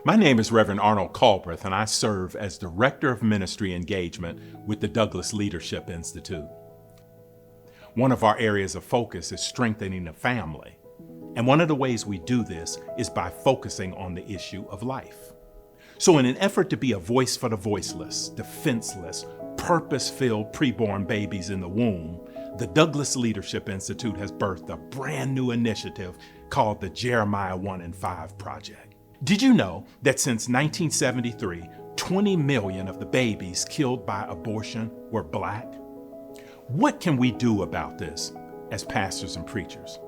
My name is Reverend Arnold Culbreth, and I serve as Director of Ministry Engagement with the Douglas Leadership Institute. One of our areas of focus is strengthening the family, and one of the ways we do this is by focusing on the issue of life. So in an effort to be a voice for the voiceless, defenseless, purpose-filled preborn babies in the womb, the Douglas Leadership Institute has birthed a brand new initiative called the Jeremiah 1 and 5 Project. Did you know that since 1973, 20 million of the babies killed by abortion were Black? What can we do about this as pastors and preachers?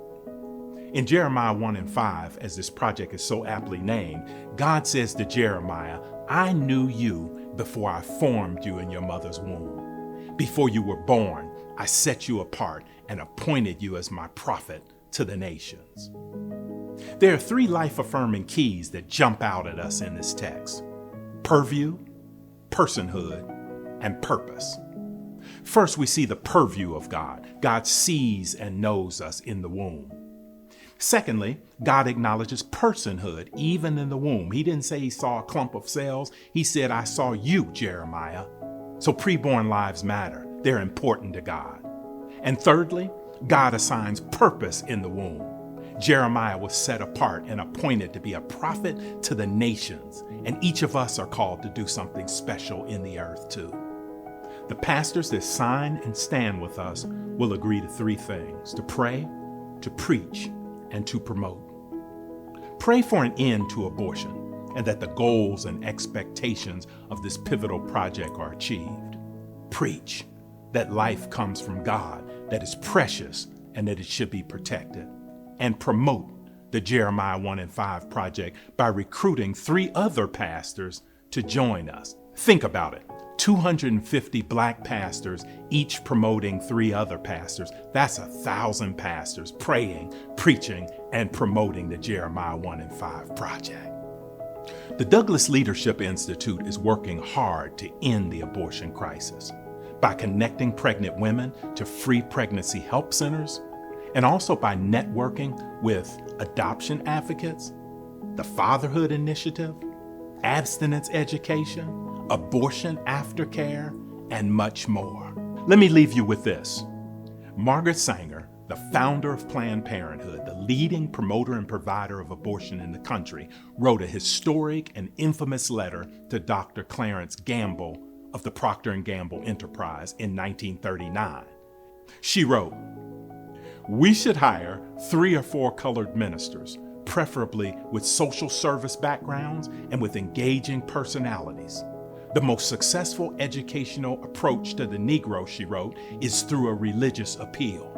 In Jeremiah 1 and 5, as this project is so aptly named, God says to Jeremiah, "I knew you before I formed you in your mother's womb. Before you were born, I set you apart and appointed you as my prophet to the nations." There are three life-affirming keys that jump out at us in this text: purview, personhood, and purpose. First, we see the purview of God. God sees and knows us in the womb. Secondly, God acknowledges personhood even in the womb. He didn't say he saw a clump of cells. He said, "I saw you, Jeremiah." So preborn lives matter. They're important to God. And thirdly, God assigns purpose in the womb. Jeremiah was set apart and appointed to be a prophet to the nations, and each of us are called to do something special in the earth too. The pastors that sign and stand with us will agree to three things: to pray, to preach, and to promote. Pray for an end to abortion and that the goals and expectations of this pivotal project are achieved. Preach that life comes from God, that is precious, and that it should be protected. And promote the Jeremiah 1 and 5 Project by recruiting 3 other pastors to join us. Think about it. 250 Black pastors, each promoting 3 other pastors. That's 1,000 pastors praying, preaching, and promoting the Jeremiah 1 and 5 Project. The Douglas Leadership Institute is working hard to end the abortion crisis by connecting pregnant women to free pregnancy help centers, and also by networking with adoption advocates, the Fatherhood Initiative, Abstinence Education, abortion aftercare, and much more. Let me leave you with this. Margaret Sanger, the founder of Planned Parenthood, the leading promoter and provider of abortion in the country, wrote a historic and infamous letter to Dr. Clarence Gamble of the Procter & Gamble Enterprise in 1939. She wrote, "We should hire 3 or 4 colored ministers, preferably with social service backgrounds and with engaging personalities. The most successful educational approach to the Negro," she wrote, "is through a religious appeal.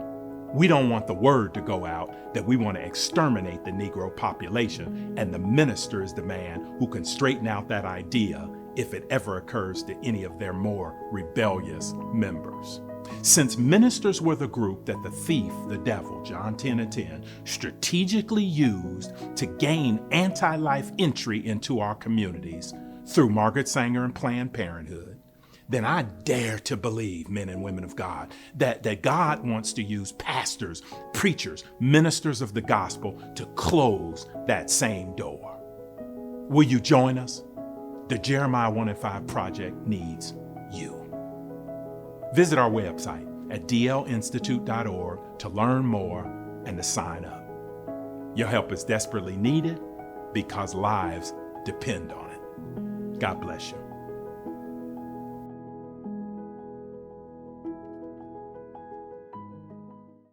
We don't want the word to go out that we want to exterminate the Negro population, and the minister is the man who can straighten out that idea if it ever occurs to any of their more rebellious members." Since ministers were the group that the thief, the devil, John 10 and 10, strategically used to gain anti-life entry into our communities through Margaret Sanger and Planned Parenthood, then I dare to believe, men and women of God, that God wants to use pastors, preachers, ministers of the gospel to close that same door. Will you join us? The Jeremiah 1 and 5 Project needs you. Visit our website at dlinstitute.org to learn more and to sign up. Your help is desperately needed because lives depend on it. God bless you.